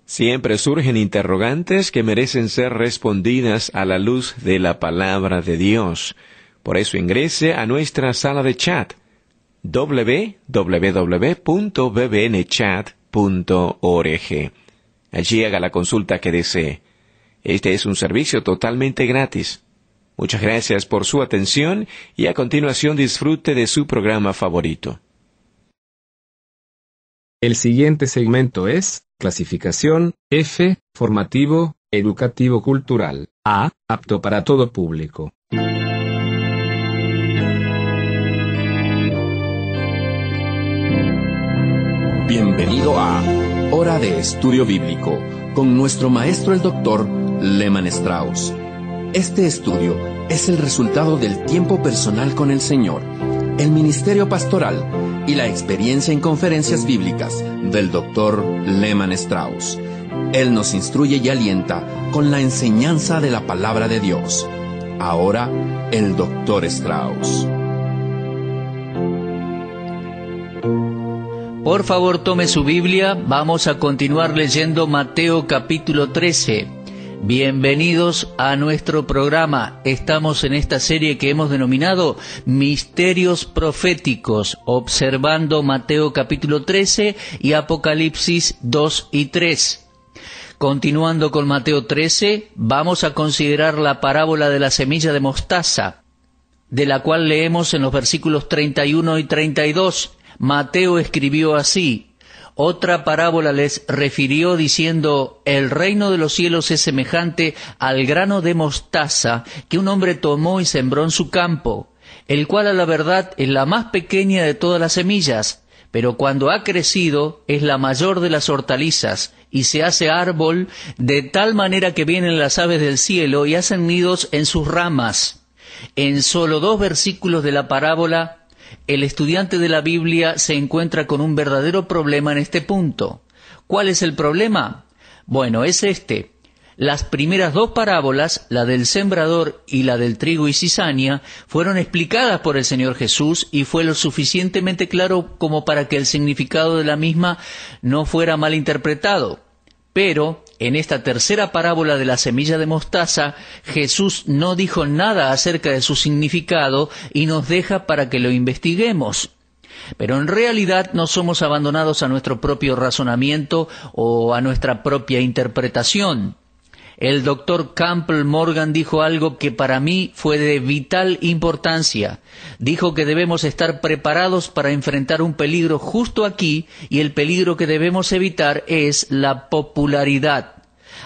Siempre surgen interrogantes que merecen ser respondidas a la luz de la palabra de Dios. Por eso ingrese a nuestra sala de chat www.bbnchat.org. Allí haga la consulta que desee. Este es un servicio totalmente gratis. Muchas gracias por su atención y a continuación disfrute de su programa favorito. El siguiente segmento es clasificación F, formativo, educativo cultural, A, apto para todo público. Bienvenido a Hora de Estudio Bíblico con nuestro maestro el Dr. Lehman Strauss. Este estudio es el resultado del tiempo personal con el Señor, el ministerio pastoral y la experiencia en conferencias bíblicas del Dr. Lehman Strauss. Él nos instruye y alienta con la enseñanza de la palabra de Dios. Ahora, el Dr. Strauss. Por favor, tome su Biblia. Vamos a continuar leyendo Mateo capítulo 13. Bienvenidos a nuestro programa. Estamos en esta serie que hemos denominado Misterios Proféticos, observando Mateo capítulo 13 y Apocalipsis 2 y 3. Continuando con Mateo 13, vamos a considerar la parábola de la semilla de mostaza, de la cual leemos en los versículos 31 y 32. Mateo escribió así: otra parábola les refirió diciendo: el reino de los cielos es semejante al grano de mostaza que un hombre tomó y sembró en su campo, el cual a la verdad es la más pequeña de todas las semillas, pero cuando ha crecido es la mayor de las hortalizas y se hace árbol de tal manera que vienen las aves del cielo y hacen nidos en sus ramas. En solo 2 versículos de la parábola, el estudiante de la Biblia se encuentra con un verdadero problema en este punto. ¿Cuál es el problema? Bueno, es este. Las primeras 2 parábolas, la del sembrador y la del trigo y cizaña, fueron explicadas por el Señor Jesús y fue lo suficientemente claro como para que el significado de la misma no fuera mal interpretado. Pero en esta tercera parábola de la semilla de mostaza, Jesús no dijo nada acerca de su significado y nos deja para que lo investiguemos. Pero en realidad no somos abandonados a nuestro propio razonamiento o a nuestra propia interpretación. El doctor Campbell Morgan dijo algo que para mí fue de vital importancia. Dijo que debemos estar preparados para enfrentar un peligro justo aquí, y el peligro que debemos evitar es la popularidad.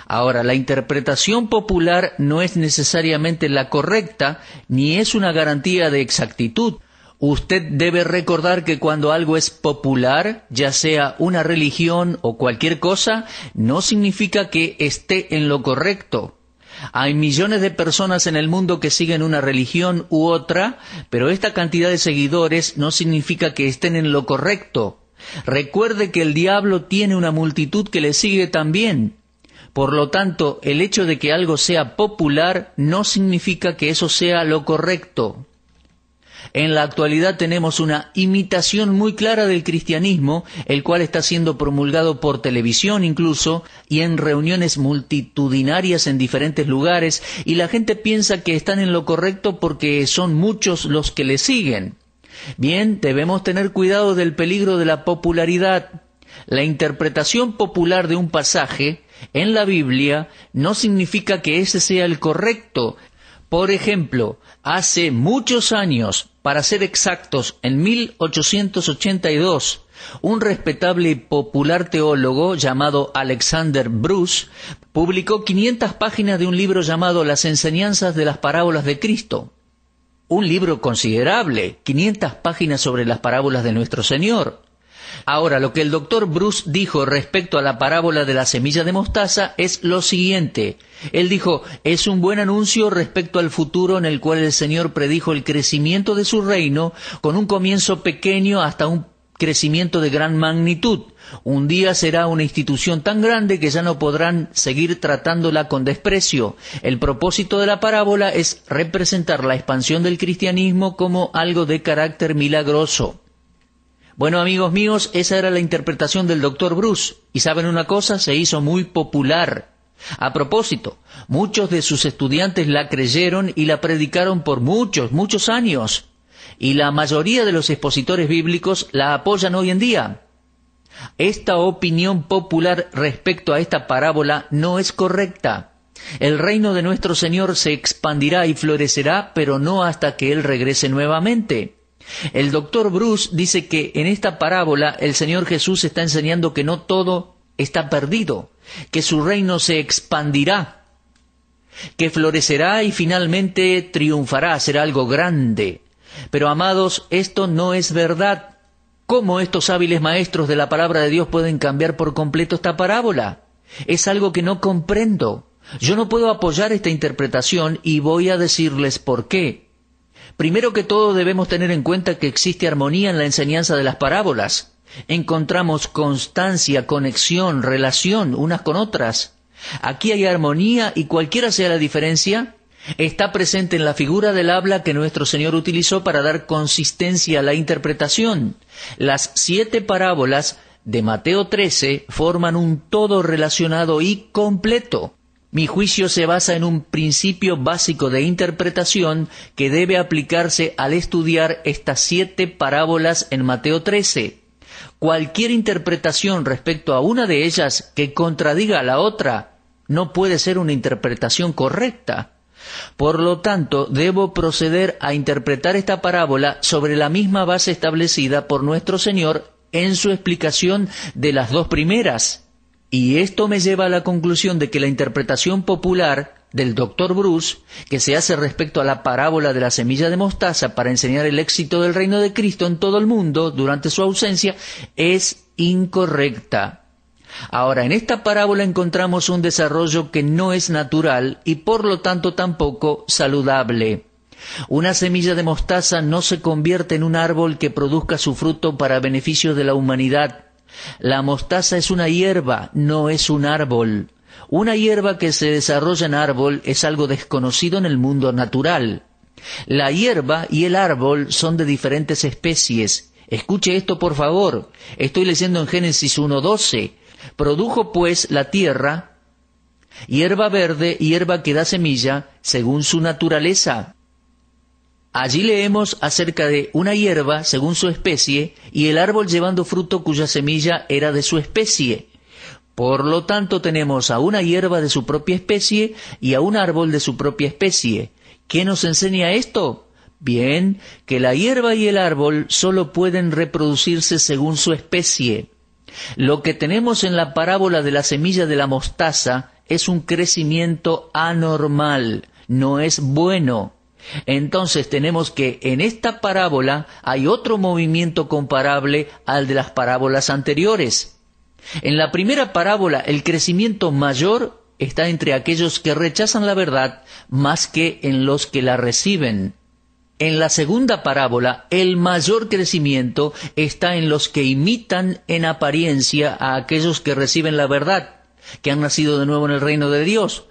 Ahora, la interpretación popular no es necesariamente la correcta, ni es una garantía de exactitud. Usted debe recordar que cuando algo es popular, ya sea una religión o cualquier cosa, no significa que esté en lo correcto. Hay millones de personas en el mundo que siguen una religión u otra, pero esta cantidad de seguidores no significa que estén en lo correcto. Recuerde que el diablo tiene una multitud que le sigue también. Por lo tanto, el hecho de que algo sea popular no significa que eso sea lo correcto. En la actualidad tenemos una imitación muy clara del cristianismo, el cual está siendo promulgado por televisión incluso, y en reuniones multitudinarias en diferentes lugares, y la gente piensa que están en lo correcto porque son muchos los que le siguen. Bien, debemos tener cuidado del peligro de la popularidad. La interpretación popular de un pasaje en la Biblia no significa que ese sea el correcto. Por ejemplo, hace muchos años, para ser exactos, en 1882, un respetable y popular teólogo llamado Alexander Bruce publicó 500 páginas de un libro llamado Las enseñanzas de las parábolas de Cristo. Un libro considerable, 500 páginas sobre las parábolas de nuestro Señor. Ahora, lo que el doctor Bruce dijo respecto a la parábola de la semilla de mostaza es lo siguiente. Él dijo: es un buen anuncio respecto al futuro en el cual el Señor predijo el crecimiento de su reino con un comienzo pequeño hasta un crecimiento de gran magnitud. Un día será una institución tan grande que ya no podrán seguir tratándola con desprecio. El propósito de la parábola es representar la expansión del cristianismo como algo de carácter milagroso. Bueno, amigos míos, esa era la interpretación del Dr. Bruce. Y ¿saben una cosa? Se hizo muy popular. A propósito, muchos de sus estudiantes la creyeron y la predicaron por muchos años. Y la mayoría de los expositores bíblicos la apoyan hoy en día. Esta opinión popular respecto a esta parábola no es correcta. El reino de nuestro Señor se expandirá y florecerá, pero no hasta que Él regrese nuevamente. El Dr. Bruce dice que en esta parábola el Señor Jesús está enseñando que no todo está perdido, que su reino se expandirá, que florecerá y finalmente triunfará, será algo grande. Pero, amados, esto no es verdad. ¿Cómo estos hábiles maestros de la palabra de Dios pueden cambiar por completo esta parábola? Es algo que no comprendo. Yo no puedo apoyar esta interpretación y voy a decirles por qué. Primero que todo debemos tener en cuenta que existe armonía en la enseñanza de las parábolas. Encontramos constancia, conexión, relación unas con otras. Aquí hay armonía y cualquiera sea la diferencia, está presente en la figura del habla que nuestro Señor utilizó para dar consistencia a la interpretación. Las 7 parábolas de Mateo 13 forman un todo relacionado y completo. Mi juicio se basa en un principio básico de interpretación que debe aplicarse al estudiar estas 7 parábolas en Mateo 13. Cualquier interpretación respecto a una de ellas que contradiga a la otra no puede ser una interpretación correcta. Por lo tanto, debo proceder a interpretar esta parábola sobre la misma base establecida por nuestro Señor en su explicación de las 2 primeras. Y esto me lleva a la conclusión de que la interpretación popular del Dr. Bruce, que se hace respecto a la parábola de la semilla de mostaza para enseñar el éxito del reino de Cristo en todo el mundo durante su ausencia, es incorrecta. Ahora, en esta parábola encontramos un desarrollo que no es natural y por lo tanto tampoco saludable. Una semilla de mostaza no se convierte en un árbol que produzca su fruto para beneficio de la humanidad. La mostaza es una hierba, no es un árbol. Una hierba que se desarrolla en árbol es algo desconocido en el mundo natural. La hierba y el árbol son de diferentes especies. Escuche esto, por favor. Estoy leyendo en Génesis 1:12. Produjo pues la tierra hierba verde y hierba que da semilla según su naturaleza. Allí leemos acerca de una hierba según su especie y el árbol llevando fruto cuya semilla era de su especie. Por lo tanto tenemos a una hierba de su propia especie y a un árbol de su propia especie. ¿Qué nos enseña esto? Bien, que la hierba y el árbol solo pueden reproducirse según su especie. Lo que tenemos en la parábola de la semilla de la mostaza es un crecimiento anormal, no es bueno. Entonces tenemos que en esta parábola hay otro movimiento comparable al de las parábolas anteriores. En la primera parábola el crecimiento mayor está entre aquellos que rechazan la verdad más que en los que la reciben. En la segunda parábola, el mayor crecimiento está en los que imitan en apariencia a aquellos que reciben la verdad, que han nacido de nuevo en el reino de Dios.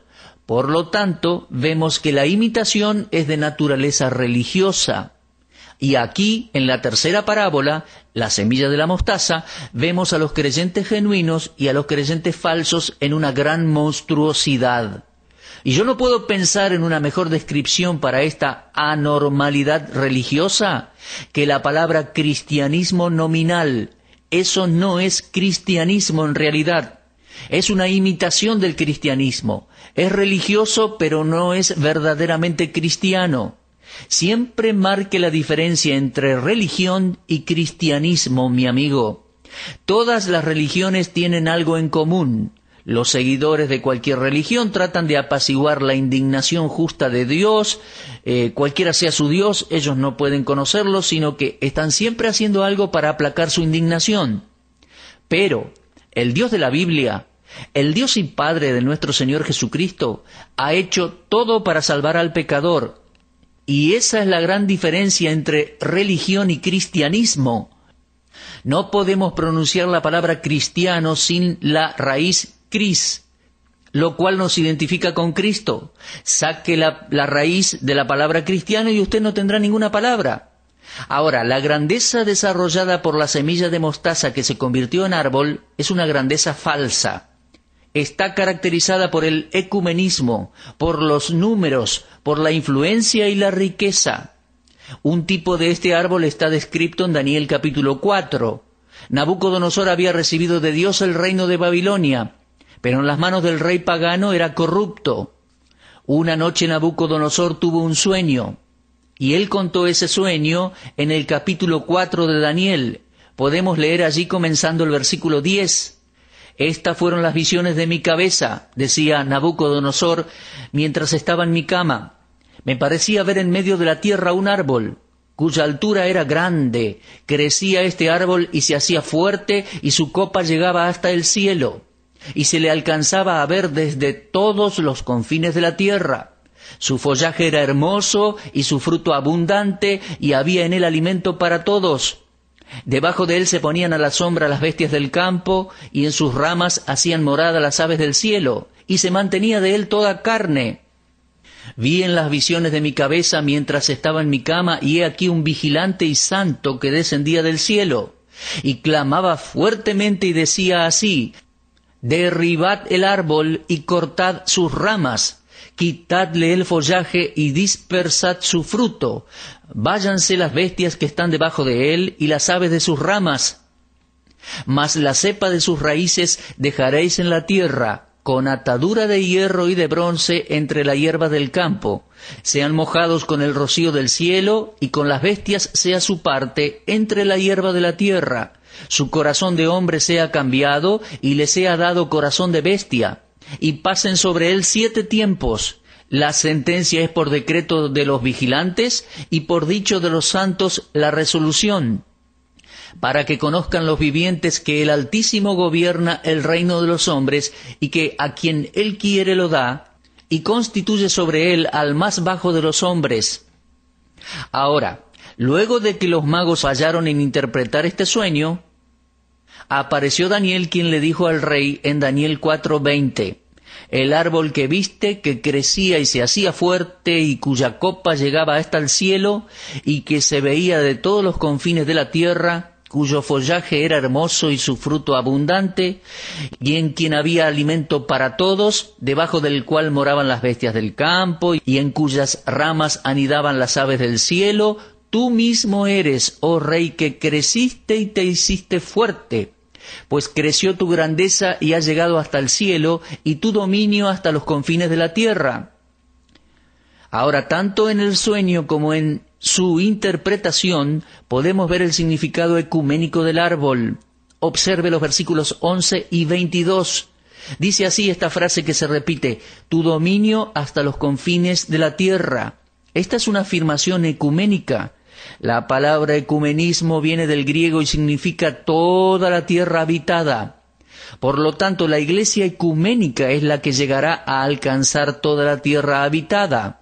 Por lo tanto, vemos que la imitación es de naturaleza religiosa. Y aquí, en la tercera parábola, la semilla de la mostaza, vemos a los creyentes genuinos y a los creyentes falsos en una gran monstruosidad. Y yo no puedo pensar en una mejor descripción para esta anormalidad religiosa que la palabra cristianismo nominal. Eso no es cristianismo en realidad. Es una imitación del cristianismo. Es religioso, pero no es verdaderamente cristiano. Siempre marque la diferencia entre religión y cristianismo, mi amigo. Todas las religiones tienen algo en común. Los seguidores de cualquier religión tratan de apaciguar la indignación justa de Dios, cualquiera sea su Dios, ellos no pueden conocerlo, sino que están siempre haciendo algo para aplacar su indignación. Pero el Dios de la Biblia, el Dios y Padre de nuestro Señor Jesucristo, ha hecho todo para salvar al pecador. Y esa es la gran diferencia entre religión y cristianismo. No podemos pronunciar la palabra cristiano sin la raíz Cris, lo cual nos identifica con Cristo. Saque la raíz de la palabra cristiano y usted no tendrá ninguna palabra. Ahora, la grandeza desarrollada por la semilla de mostaza que se convirtió en árbol es una grandeza falsa. Está caracterizada por el ecumenismo, por los números, por la influencia y la riqueza. Un tipo de este árbol está descrito en Daniel capítulo 4. Nabucodonosor había recibido de Dios el reino de Babilonia, pero en las manos del rey pagano era corrupto. Una noche Nabucodonosor tuvo un sueño, y él contó ese sueño en el capítulo 4 de Daniel. Podemos leer allí comenzando el versículo 10. Estas fueron las visiones de mi cabeza, decía Nabucodonosor, mientras estaba en mi cama. Me parecía ver en medio de la tierra un árbol, cuya altura era grande. Crecía este árbol y se hacía fuerte, y su copa llegaba hasta el cielo, y se le alcanzaba a ver desde todos los confines de la tierra. Su follaje era hermoso y su fruto abundante, y había en él alimento para todos. Debajo de él se ponían a la sombra las bestias del campo, y en sus ramas hacían morada las aves del cielo, y se mantenía de él toda carne. Vi en las visiones de mi cabeza mientras estaba en mi cama, y he aquí un vigilante y santo que descendía del cielo, y clamaba fuertemente y decía así: derribad el árbol y cortad sus ramas, quitadle el follaje y dispersad su fruto. Váyanse las bestias que están debajo de él y las aves de sus ramas. Mas la cepa de sus raíces dejaréis en la tierra, con atadura de hierro y de bronce entre la hierba del campo. Sean mojados con el rocío del cielo, y con las bestias sea su parte entre la hierba de la tierra. Su corazón de hombre sea cambiado, y le sea dado corazón de bestia. Y pasen sobre él 7 tiempos. La sentencia es por decreto de los vigilantes, y por dicho de los santos la resolución, para que conozcan los vivientes que el Altísimo gobierna el reino de los hombres, y que a quien él quiere lo da, y constituye sobre él al más bajo de los hombres. Ahora, luego de que los magos fallaron en interpretar este sueño, apareció Daniel, quien le dijo al rey en Daniel 4:20: el árbol que viste, que crecía y se hacía fuerte, y cuya copa llegaba hasta el cielo, y que se veía de todos los confines de la tierra, cuyo follaje era hermoso y su fruto abundante, y en quien había alimento para todos, debajo del cual moraban las bestias del campo, y en cuyas ramas anidaban las aves del cielo, tú mismo eres, oh rey, que creciste y te hiciste fuerte, pues creció tu grandeza y ha llegado hasta el cielo, y tu dominio hasta los confines de la tierra. Ahora, tanto en el sueño como en su interpretación, podemos ver el significado ecuménico del árbol. Observe los versículos 11 y 22. Dice así esta frase que se repite: tu dominio hasta los confines de la tierra. Esta es una afirmación ecuménica. La palabra ecumenismo viene del griego y significa toda la tierra habitada. Por lo tanto, la iglesia ecuménica es la que llegará a alcanzar toda la tierra habitada.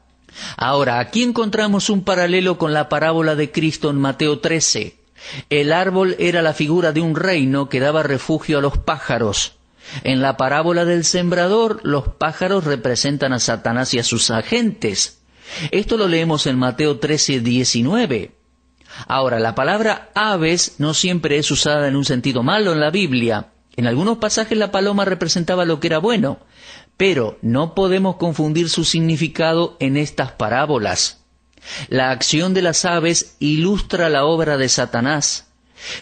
Ahora, aquí encontramos un paralelo con la parábola de Cristo en Mateo 13. El árbol era la figura de un reino que daba refugio a los pájaros. En la parábola del sembrador, los pájaros representan a Satanás y a sus agentes. Esto lo leemos en Mateo 13:19. Ahora, la palabra aves no siempre es usada en un sentido malo en la Biblia. En algunos pasajes la paloma representaba lo que era bueno, pero no podemos confundir su significado en estas parábolas. La acción de las aves ilustra la obra de Satanás.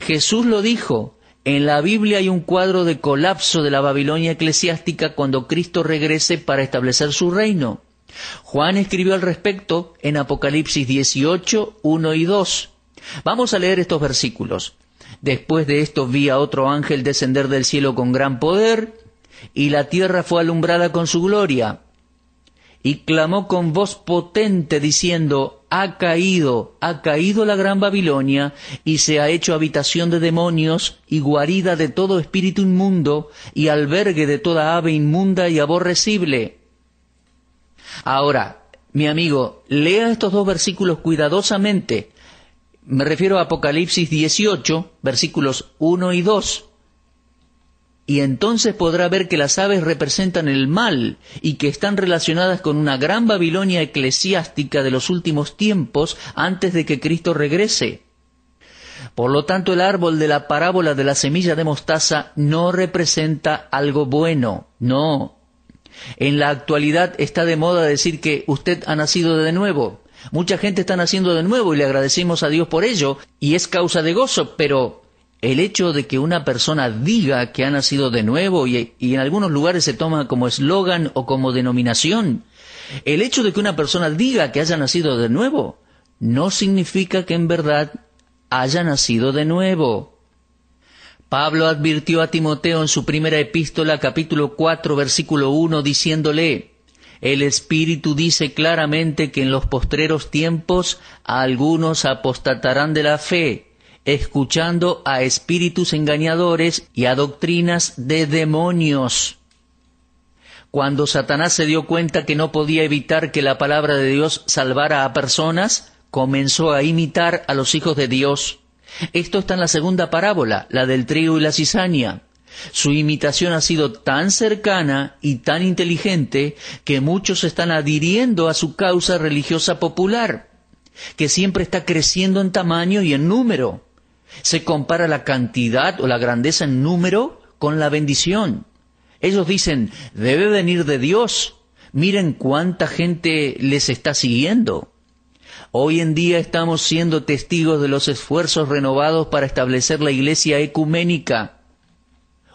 Jesús lo dijo: en la Biblia hay un cuadro de colapso de la Babilonia eclesiástica cuando Cristo regrese para establecer su reino. Juan escribió al respecto en Apocalipsis 18, 1 y 2. Vamos a leer estos versículos. Después de esto vi a otro ángel descender del cielo con gran poder, y la tierra fue alumbrada con su gloria. Y clamó con voz potente diciendo: ha caído la gran Babilonia, y se ha hecho habitación de demonios, y guarida de todo espíritu inmundo, y albergue de toda ave inmunda y aborrecible. Ahora, mi amigo, lea estos 2 versículos cuidadosamente. Me refiero a Apocalipsis 18, versículos 1 y 2. y entonces podrá ver que las aves representan el mal y que están relacionadas con una gran Babilonia eclesiástica de los últimos tiempos antes de que Cristo regrese. Por lo tanto, el árbol de la parábola de la semilla de mostaza no representa algo bueno, no. En la actualidad está de moda decir que usted ha nacido de nuevo. Mucha gente está naciendo de nuevo y le agradecemos a Dios por ello, y es causa de gozo, pero el hecho de que una persona diga que ha nacido de nuevo, y en algunos lugares se toma como eslogan o como denominación, el hecho de que una persona diga que haya nacido de nuevo, no significa que en verdad haya nacido de nuevo. Pablo advirtió a Timoteo en su primera epístola, capítulo 4, versículo 1, diciéndole: el Espíritu dice claramente que en los postreros tiempos algunos apostatarán de la fe, escuchando a espíritus engañadores y a doctrinas de demonios. Cuando Satanás se dio cuenta que no podía evitar que la palabra de Dios salvara a personas, comenzó a imitar a los hijos de Dios. Esto está en la segunda parábola, la del trigo y la cizaña. Su imitación ha sido tan cercana y tan inteligente que muchos están adhiriendo a su causa religiosa popular, que siempre está creciendo en tamaño y en número. Se compara la cantidad o la grandeza en número con la bendición. Ellos dicen, debe venir de Dios. Miren cuánta gente les está siguiendo. Hoy en día estamos siendo testigos de los esfuerzos renovados para establecer la iglesia ecuménica,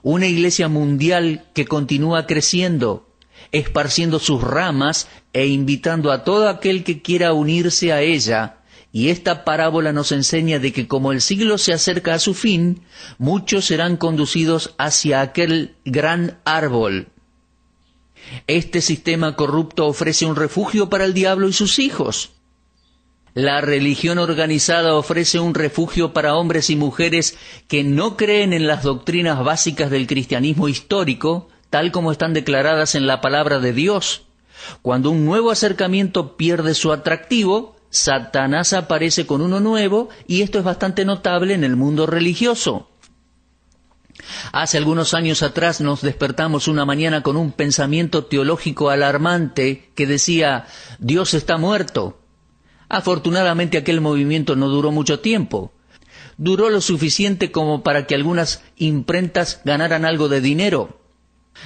una iglesia mundial que continúa creciendo, esparciendo sus ramas e invitando a todo aquel que quiera unirse a ella. Y esta parábola nos enseña de que como el siglo se acerca a su fin, muchos serán conducidos hacia aquel gran árbol. Este sistema corrupto ofrece un refugio para el diablo y sus hijos. La religión organizada ofrece un refugio para hombres y mujeres que no creen en las doctrinas básicas del cristianismo histórico, tal como están declaradas en la palabra de Dios. Cuando un nuevo acercamiento pierde su atractivo, Satanás aparece con uno nuevo, y esto es bastante notable en el mundo religioso. Hace algunos años atrás nos despertamos una mañana con un pensamiento teológico alarmante que decía, Dios está muerto. Afortunadamente aquel movimiento no duró mucho tiempo. Duró lo suficiente como para que algunas imprentas ganaran algo de dinero.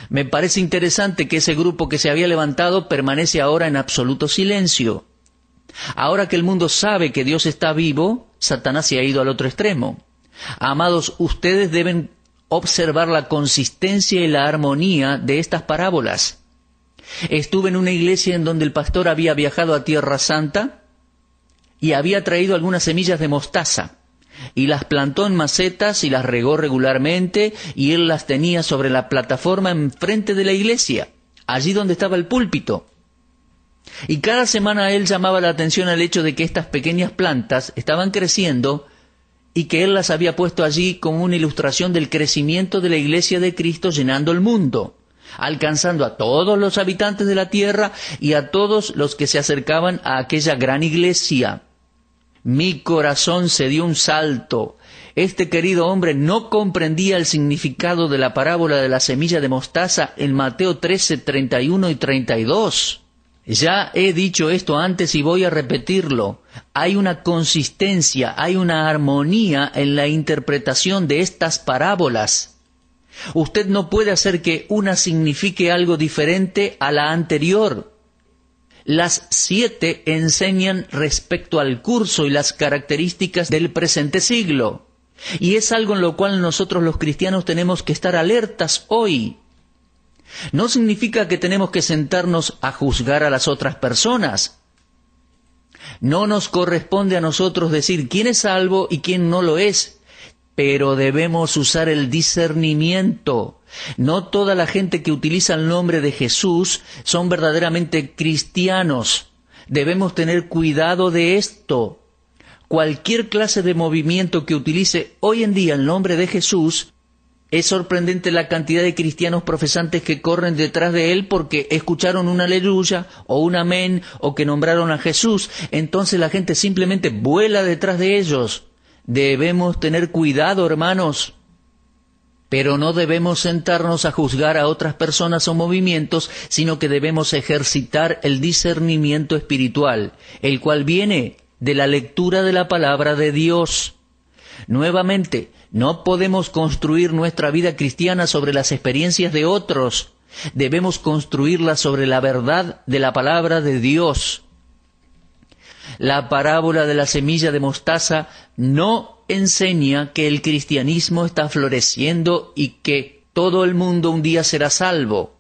Me parece interesante que ese grupo que se había levantado permanece ahora en absoluto silencio. Ahora que el mundo sabe que Dios está vivo, Satanás se ha ido al otro extremo. Amados, ustedes deben observar la consistencia y la armonía de estas parábolas. Estuve en una iglesia en donde el pastor había viajado a Tierra Santa y había traído algunas semillas de mostaza, y las plantó en macetas y las regó regularmente, y él las tenía sobre la plataforma enfrente de la iglesia, allí donde estaba el púlpito. Y cada semana él llamaba la atención al hecho de que estas pequeñas plantas estaban creciendo y que él las había puesto allí como una ilustración del crecimiento de la iglesia de Cristo llenando el mundo, alcanzando a todos los habitantes de la tierra y a todos los que se acercaban a aquella gran iglesia. Mi corazón se dio un salto. Este querido hombre no comprendía el significado de la parábola de la semilla de mostaza en Mateo 13, 31 y 32. Ya he dicho esto antes y voy a repetirlo. Hay una consistencia, hay una armonía en la interpretación de estas parábolas. Usted no puede hacer que una signifique algo diferente a la anterior. Las 7 enseñan respecto al curso y las características del presente siglo. Y es algo en lo cual nosotros los cristianos tenemos que estar alertas hoy. No significa que tenemos que sentarnos a juzgar a las otras personas. No nos corresponde a nosotros decir quién es salvo y quién no lo es, pero debemos usar el discernimiento. No toda la gente que utiliza el nombre de Jesús son verdaderamente cristianos. Debemos tener cuidado de esto. Cualquier clase de movimiento que utilice hoy en día el nombre de Jesús, es sorprendente la cantidad de cristianos profesantes que corren detrás de él porque escucharon un aleluya o un amén o que nombraron a Jesús. Entonces la gente simplemente vuela detrás de ellos. Debemos tener cuidado, hermanos. Pero no debemos sentarnos a juzgar a otras personas o movimientos, sino que debemos ejercitar el discernimiento espiritual, el cual viene de la lectura de la palabra de Dios. Nuevamente, no podemos construir nuestra vida cristiana sobre las experiencias de otros. Debemos construirla sobre la verdad de la palabra de Dios. La parábola de la semilla de mostaza no enseña que el cristianismo está floreciendo y que todo el mundo un día será salvo.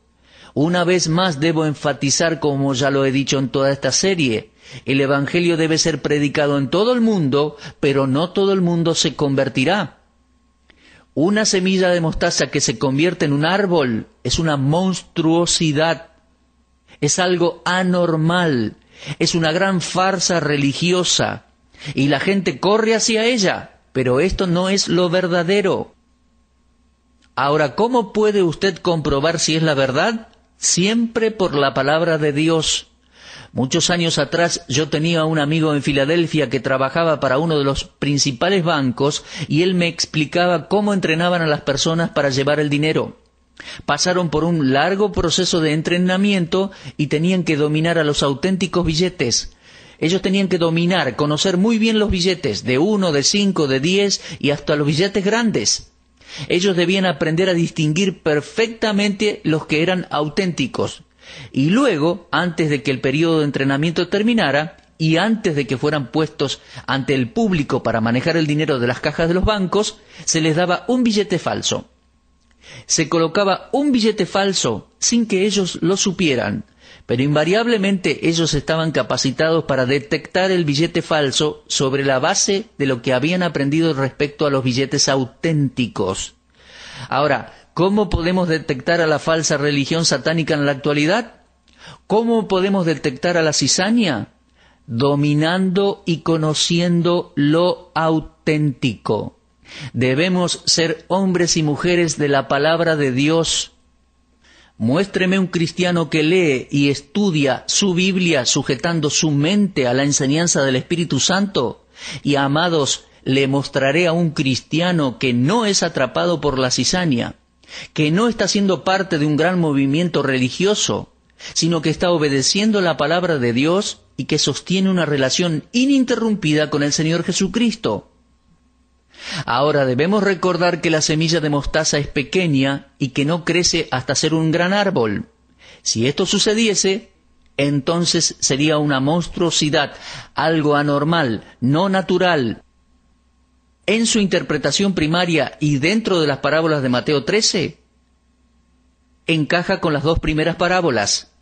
Una vez más debo enfatizar, como ya lo he dicho en toda esta serie, el Evangelio debe ser predicado en todo el mundo, pero no todo el mundo se convertirá. Una semilla de mostaza que se convierte en un árbol es una monstruosidad, es algo anormal, es una gran farsa religiosa, y la gente corre hacia ella, pero esto no es lo verdadero. Ahora, ¿cómo puede usted comprobar si es la verdad? Siempre por la palabra de Dios. Muchos años atrás yo tenía un amigo en Filadelfia que trabajaba para uno de los principales bancos y él me explicaba cómo entrenaban a las personas para llevar el dinero. Pasaron por un largo proceso de entrenamiento y tenían que dominar a los auténticos billetes. Ellos tenían que dominar, conocer muy bien los billetes, de 1, de 5, de 10 y hasta los billetes grandes. Ellos debían aprender a distinguir perfectamente los que eran auténticos. Y luego, antes de que el periodo de entrenamiento terminara, y antes de que fueran puestos ante el público para manejar el dinero de las cajas de los bancos, se les daba un billete falso. Se colocaba un billete falso sin que ellos lo supieran, pero invariablemente ellos estaban capacitados para detectar el billete falso sobre la base de lo que habían aprendido respecto a los billetes auténticos. Ahora, ¿cómo podemos detectar a la falsa religión satánica en la actualidad? ¿Cómo podemos detectar a la cizaña? Dominando y conociendo lo auténtico. Debemos ser hombres y mujeres de la palabra de Dios. Muéstreme un cristiano que lee y estudia su Biblia sujetando su mente a la enseñanza del Espíritu Santo. Y, amados, le mostraré a un cristiano que no es atrapado por la cizaña, que no está siendo parte de un gran movimiento religioso, sino que está obedeciendo la palabra de Dios y que sostiene una relación ininterrumpida con el Señor Jesucristo. Ahora debemos recordar que la semilla de mostaza es pequeña y que no crece hasta ser un gran árbol. Si esto sucediese, entonces sería una monstruosidad, algo anormal, no natural. En su interpretación primaria y dentro de las parábolas de Mateo 13, encaja con las dos primeras parábolas.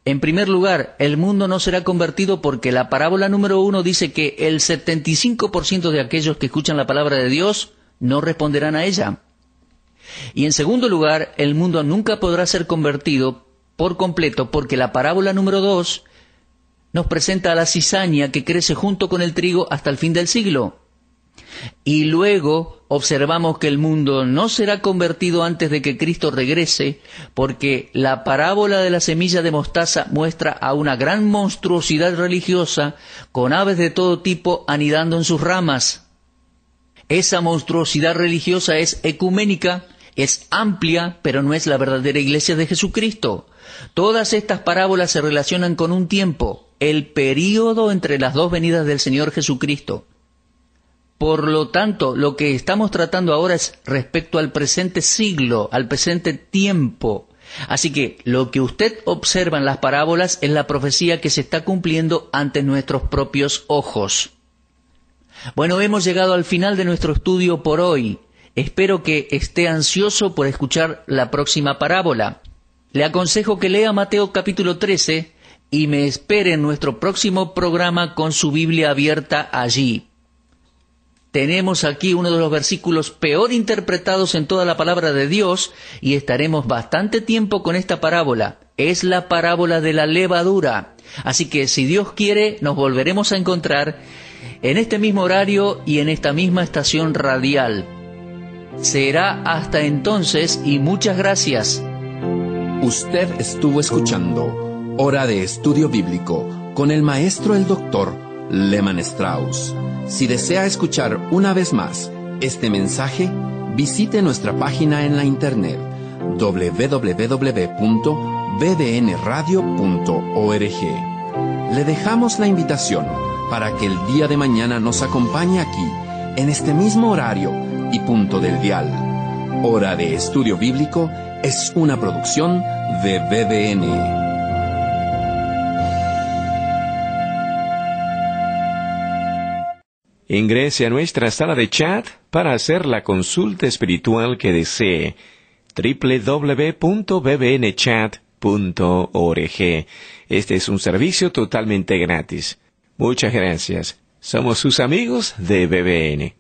En primer lugar, el mundo no será convertido porque la parábola número 1 dice que el 75% de aquellos que escuchan la palabra de Dios no responderán a ella. Y en segundo lugar, el mundo nunca podrá ser convertido por completo porque la parábola número 2 nos presenta a la cizaña que crece junto con el trigo hasta el fin del siglo. Y luego observamos que el mundo no será convertido antes de que Cristo regrese, porque la parábola de la semilla de mostaza muestra a una gran monstruosidad religiosa con aves de todo tipo anidando en sus ramas. Esa monstruosidad religiosa es ecuménica, es amplia, pero no es la verdadera iglesia de Jesucristo. Todas estas parábolas se relacionan con un tiempo, el período entre las dos venidas del Señor Jesucristo. Por lo tanto, lo que estamos tratando ahora es respecto al presente siglo, al presente tiempo. Así que lo que usted observa en las parábolas es la profecía que se está cumpliendo ante nuestros propios ojos. Bueno, hemos llegado al final de nuestro estudio por hoy. Espero que esté ansioso por escuchar la próxima parábola. Le aconsejo que lea Mateo capítulo 13 y me espere en nuestro próximo programa con su Biblia abierta allí. Tenemos aquí uno de los versículos peor interpretados en toda la palabra de Dios y estaremos bastante tiempo con esta parábola. Es la parábola de la levadura. Así que si Dios quiere, nos volveremos a encontrar en este mismo horario y en esta misma estación radial. Será hasta entonces y muchas gracias. Usted estuvo escuchando Hora de Estudio Bíblico con el maestro el doctor Lehmann Strauss. Si desea escuchar una vez más este mensaje, visite nuestra página en la internet www.bbnradio.org. Le dejamos la invitación para que el día de mañana nos acompañe aquí, en este mismo horario y punto del dial. Hora de Estudio Bíblico es una producción de BBN. Ingrese a nuestra sala de chat para hacer la consulta espiritual que desee. www.bbnchat.org. Este es un servicio totalmente gratis. Muchas gracias. Somos sus amigos de BBN.